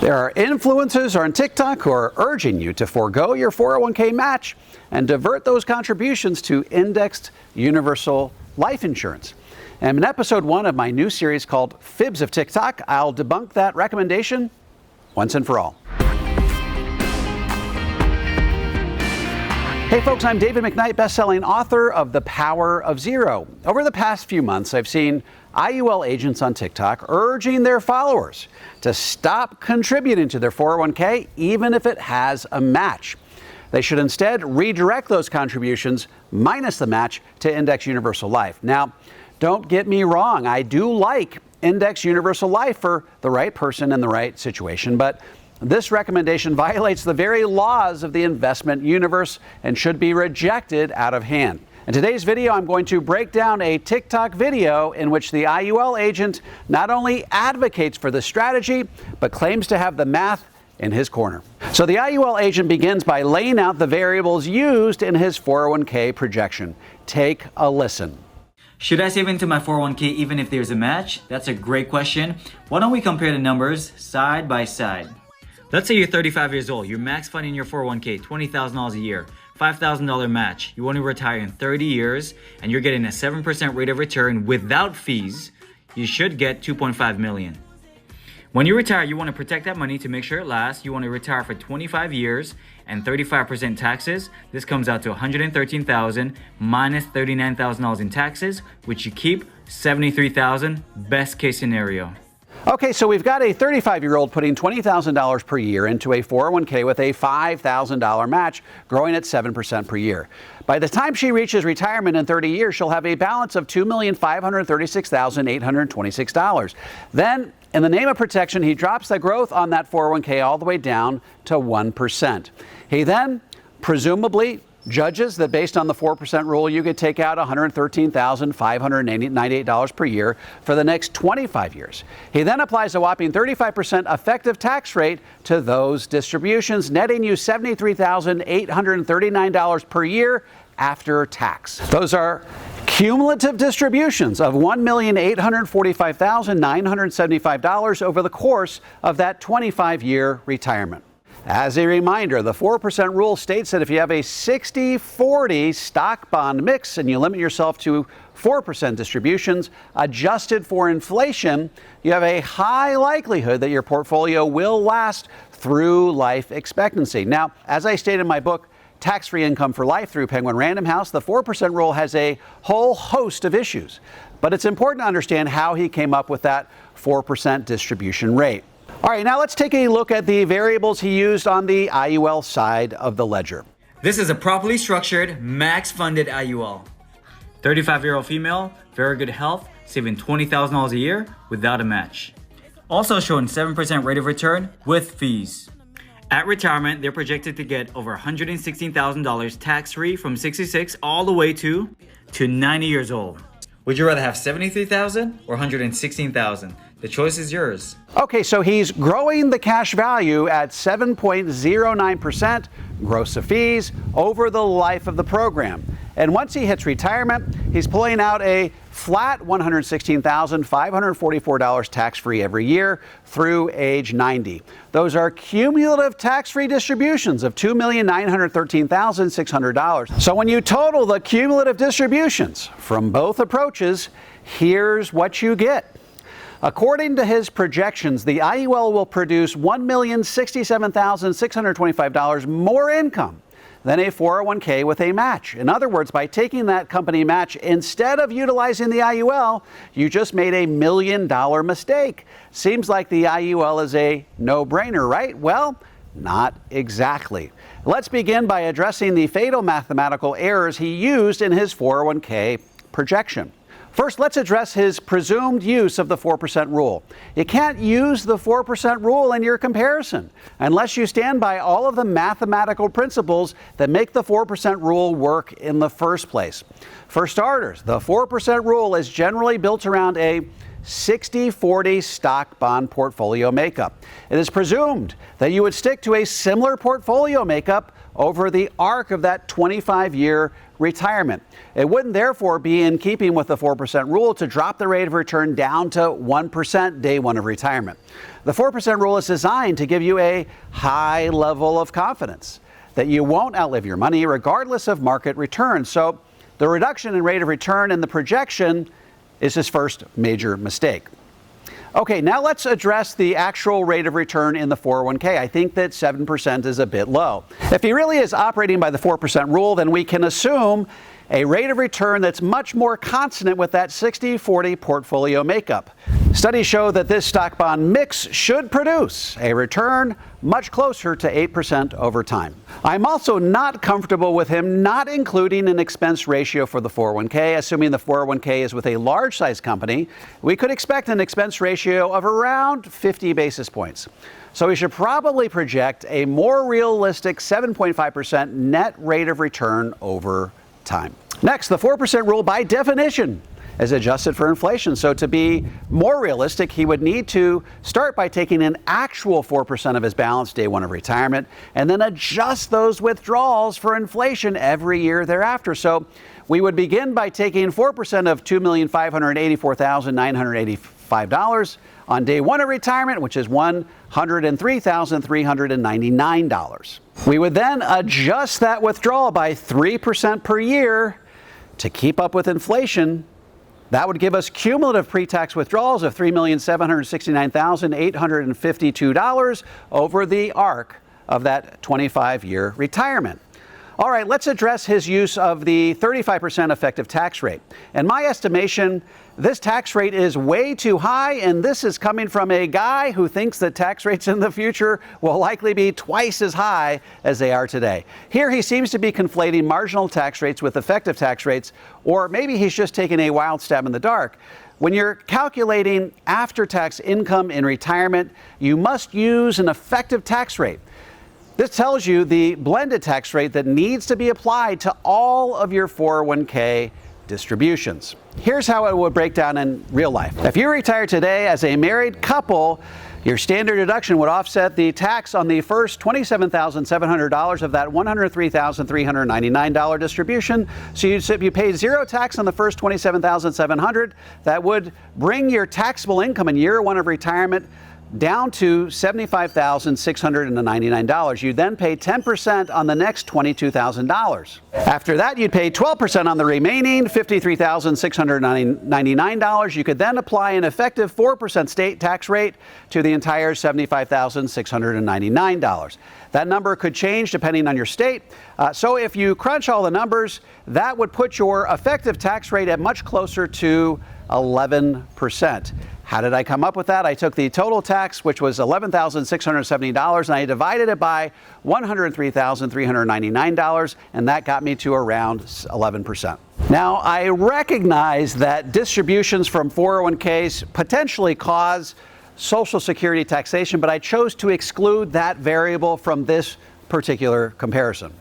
There are influencers on TikTok who are urging you to forego your 401k match and divert those contributions to indexed universal life insurance. And in episode 1 of my new series called Fibs of TikTok, I'll debunk that recommendation once and for all. Hey folks, I'm David McKnight, best-selling author of The Power of Zero. Over the past few months, I've seen IUL agents on TikTok urging their followers to stop contributing to their 401k, even if it has a match. They should instead redirect those contributions, minus the match, to Index Universal Life. Now, don't get me wrong, I do like Index Universal Life for the right person in the right situation, but this recommendation violates the very laws of the investment universe and should be rejected out of hand. In today's video, I'm going to break down a TikTok video in which the IUL agent not only advocates for the strategy, but claims to have the math in his corner. So the IUL agent begins by laying out the variables used in his 401k projection. Take a listen. Should I save into my 401k even if there's a match? That's a great question. Why don't we compare the numbers side by side? Let's say you're 35 years old, you're max funding your 401k, $20,000 a year, $5,000 match. You want to retire in 30 years and you're getting a 7% rate of return without fees. You should get $2.5 million. When you retire, you want to protect that money to make sure it lasts. You want to retire for 25 years and 35% taxes. This comes out to $113,000 minus $39,000 in taxes, which you keep $73,000, best case scenario. Okay, so we've got a 35-year-old putting $20,000 per year into a 401k with a $5,000 match, growing at 7% per year. By the time she reaches retirement in 30 years, she'll have a balance of $2,536,826. Then, in the name of protection, he drops the growth on that 401k all the way down to 1%. He then, presumably, judges that based on the 4% rule, you could take out $113,598 per year for the next 25 years. He then applies a whopping 35% effective tax rate to those distributions, netting you $73,839 per year after tax. Those are cumulative distributions of $1,845,975 over the course of that 25-year retirement. As a reminder, the 4% rule states that if you have a 60-40 stock bond mix and you limit yourself to 4% distributions adjusted for inflation, you have a high likelihood that your portfolio will last through life expectancy. Now, as I stated in my book, Tax-Free Income for Life through Penguin Random House, the 4% rule has a whole host of issues. But it's important to understand how he came up with that 4% distribution rate. All right, now let's take a look at the variables he used on the IUL side of the ledger. This is a properly structured, max-funded IUL. 35-year-old female, very good health, saving $20,000 a year without a match. Also showing 7% rate of return with fees. At retirement, they're projected to get over $116,000 tax-free from 66 all the way to 90 years old. Would you rather have $73,000 or $116,000? The choice is yours. Okay, so he's growing the cash value at 7.09% gross of fees over the life of the program. And once he hits retirement, he's pulling out a flat $116,544 tax-free every year through age 90. Those are cumulative tax-free distributions of $2,913,600. So when you total the cumulative distributions from both approaches, here's what you get. According to his projections, the IUL will produce $1,067,625 more income than a 401k with a match. In other words, by taking that company match instead of utilizing the IUL, you just made $1 million mistake. Seems like the IUL is a no-brainer, right? Well, not exactly. Let's begin by addressing the fatal mathematical errors he used in his 401k projection. First, let's address his presumed use of the 4% rule. You can't use the 4% rule in your comparison unless you stand by all of the mathematical principles that make the 4% rule work in the first place. For starters, the 4% rule is generally built around a 60-40 stock bond portfolio makeup. It is presumed that you would stick to a similar portfolio makeup over the arc of that 25-year retirement. It wouldn't therefore be in keeping with the 4% rule to drop the rate of return down to 1% day one of retirement. The 4% rule is designed to give you a high level of confidence that you won't outlive your money regardless of market returns. So the reduction in rate of return and the projection is his first major mistake. Okay, now let's address the actual rate of return in the 401k. I think that 7% is a bit low. If he really is operating by the 4% rule, then we can assume a rate of return that's much more consonant with that 60-40 portfolio makeup. Studies show that this stock bond mix should produce a return much closer to 8% over time. I'm also not comfortable with him not including an expense ratio for the 401k. Assuming the 401k is with a large size company, we could expect an expense ratio of around 50 basis points. So we should probably project a more realistic 7.5% net rate of return over time. Next, the 4% rule by definition is adjusted for inflation. So to be more realistic, he would need to start by taking an actual 4% of his balance day one of retirement and then adjust those withdrawals for inflation every year thereafter. So we would begin by taking 4% of $2,584,985 on day one of retirement, which is $103,399. We would then adjust that withdrawal by 3% per year to keep up with inflation. That would give us cumulative pre-tax withdrawals of $3,769,852 over the arc of that 25-year retirement. All right, let's address his use of the 35% effective tax rate. In my estimation, this tax rate is way too high, and this is coming from a guy who thinks that tax rates in the future will likely be twice as high as they are today. Here he seems to be conflating marginal tax rates with effective tax rates, or maybe he's just taking a wild stab in the dark. When you're calculating after-tax income in retirement, you must use an effective tax rate. This tells you the blended tax rate that needs to be applied to all of your 401k distributions. Here's how it would break down in real life. If you retire today as a married couple, your standard deduction would offset the tax on the first $27,700 of that $103,399 distribution. So you paid zero tax on the first $27,700. That would bring your taxable income in year one of retirement down to $75,699. You then pay 10% on the next $22,000. After that, you'd pay 12% on the remaining $53,699. You could then apply an effective 4% state tax rate to the entire $75,699. That number could change depending on your state. So if you crunch all the numbers, that would put your effective tax rate at much closer to 11%. How did I come up with that? I took the total tax, which was $11,670, and I divided it by $103,399, and that got me to around 11%. Now, I recognize that distributions from 401ks potentially cause Social Security taxation, but I chose to exclude that variable from this particular comparison.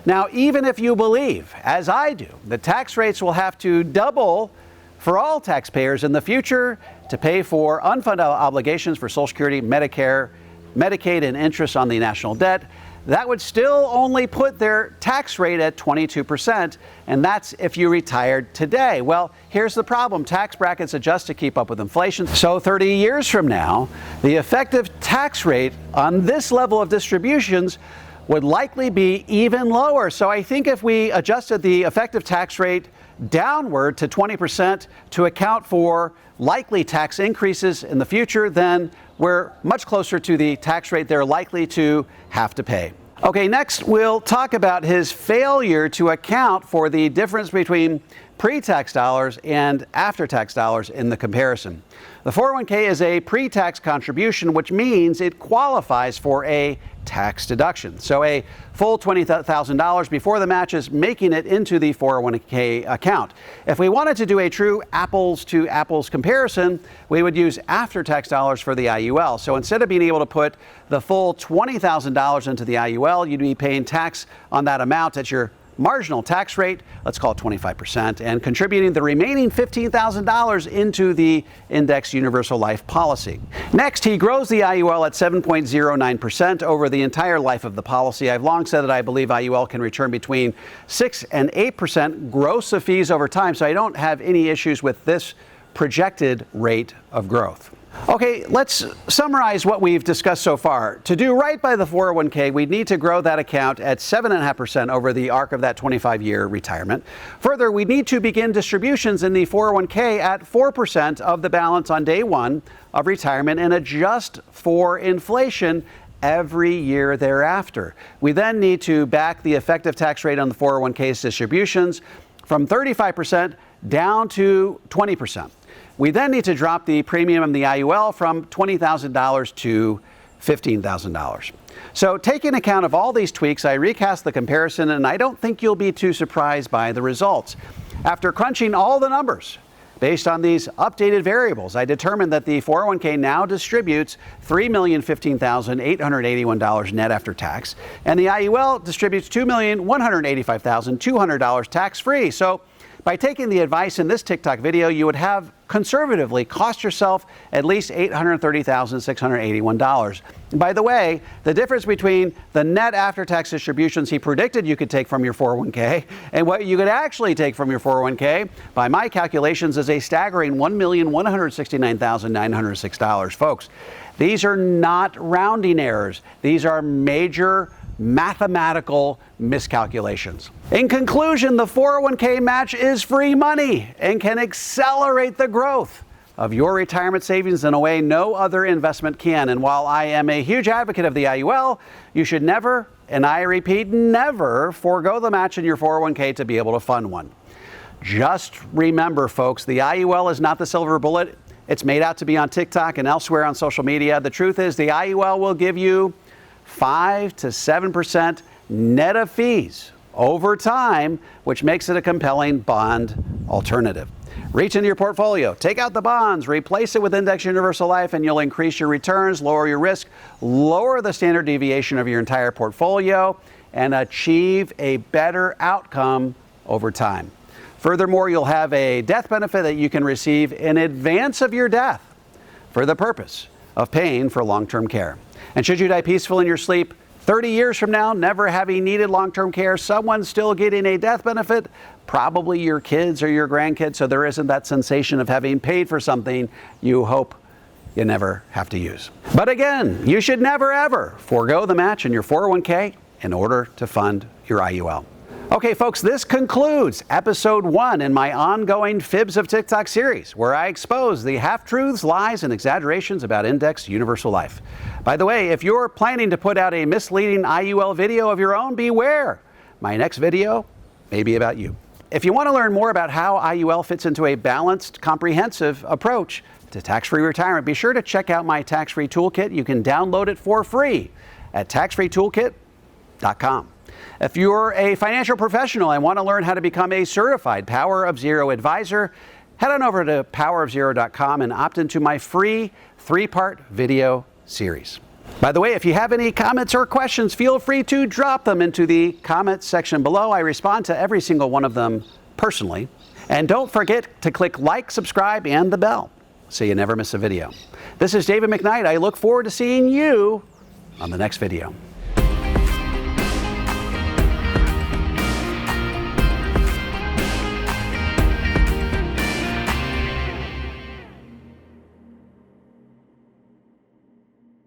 Now, even if you believe, as I do, the tax rates will have to double for all taxpayers in the future to pay for unfunded obligations for Social Security, Medicare, Medicaid, and interest on the national debt, that would still only put their tax rate at 22%, and that's if you retired today. Well, here's the problem. Tax brackets adjust to keep up with inflation. So 30 years from now, the effective tax rate on this level of distributions would likely be even lower. So I think if we adjusted the effective tax rate downward to 20% to account for likely tax increases in the future, then we're much closer to the tax rate they're likely to have to pay. Okay, next we'll talk about his failure to account for the difference between pre-tax dollars and after-tax dollars in the comparison. The 401k is a pre-tax contribution, which means it qualifies for a tax deduction. So a full $20,000 before the match is making it into the 401k account. If we wanted to do a true apples to apples comparison, we would use after-tax dollars for the IUL. So instead of being able to put the full $20,000 into the IUL, you'd be paying tax on that amount at your marginal tax rate, let's call it 25%, and contributing the remaining $15,000 into the Index Universal Life policy. Next, he grows the IUL at 7.09% over the entire life of the policy. I've long said that I believe IUL can return between 6 and 8% gross of fees over time, so I don't have any issues with this projected rate of growth. Okay, let's summarize what we've discussed so far. To do right by the 401k, we'd need to grow that account at 7.5% over the arc of that 25-year retirement. Further, we need to begin distributions in the 401k at 4% of the balance on day one of retirement and adjust for inflation every year thereafter. We then need to back the effective tax rate on the 401k's distributions from 35% down to 20%. We then need to drop the premium of the IUL from $20,000 to $15,000. So taking account of all these tweaks, I recast the comparison, and I don't think you'll be too surprised by the results. After crunching all the numbers based on these updated variables, I determined that the 401k now distributes $3,015,881 net after tax, and the IUL distributes $2,185,200 tax-free. So by taking the advice in this TikTok video, you would have conservatively cost yourself at least $830,681. By the way, the difference between the net after-tax distributions he predicted you could take from your 401k and what you could actually take from your 401k, by my calculations, is a staggering $1,169,906. Folks, these are not rounding errors. These are major mathematical miscalculations. In conclusion, the 401k match is free money and can accelerate the growth of your retirement savings in a way no other investment can. And while I am a huge advocate of the IUL, you should never, and I repeat, never forego the match in your 401k to be able to fund one. Just remember, folks, the IUL is not the silver bullet. It's made out to be on TikTok and elsewhere on social media. The truth is the IUL will give you 5 to 7% net of fees over time, which makes it a compelling bond alternative. Reach into your portfolio, take out the bonds, replace it with Index Universal Life, and you'll increase your returns, lower your risk, lower the standard deviation of your entire portfolio, and achieve a better outcome over time. Furthermore, you'll have a death benefit that you can receive in advance of your death for the purpose of paying for long-term care. And should you die peaceful in your sleep 30 years from now, never having needed long-term care, someone's still getting a death benefit, probably your kids or your grandkids, so there isn't that sensation of having paid for something you hope you never have to use. But again, you should never ever forego the match in your 401k in order to fund your IUL. Okay, folks, this concludes episode 1 in my ongoing Fibs of TikTok series, where I expose the half-truths, lies, and exaggerations about Index Universal Life. By the way, if you're planning to put out a misleading IUL video of your own, beware. My next video may be about you. If you want to learn more about how IUL fits into a balanced, comprehensive approach to tax-free retirement, be sure to check out my tax-free toolkit. You can download it for free at taxfreetoolkit.com. If you're a financial professional and want to learn how to become a certified Power of Zero advisor, head on over to powerofzero.com and opt into my free 3-part video series. By the way, if you have any comments or questions, feel free to drop them into the comments section below. I respond to every single one of them personally. And don't forget to click like, subscribe, and the bell so you never miss a video. This is David McKnight. I look forward to seeing you on the next video.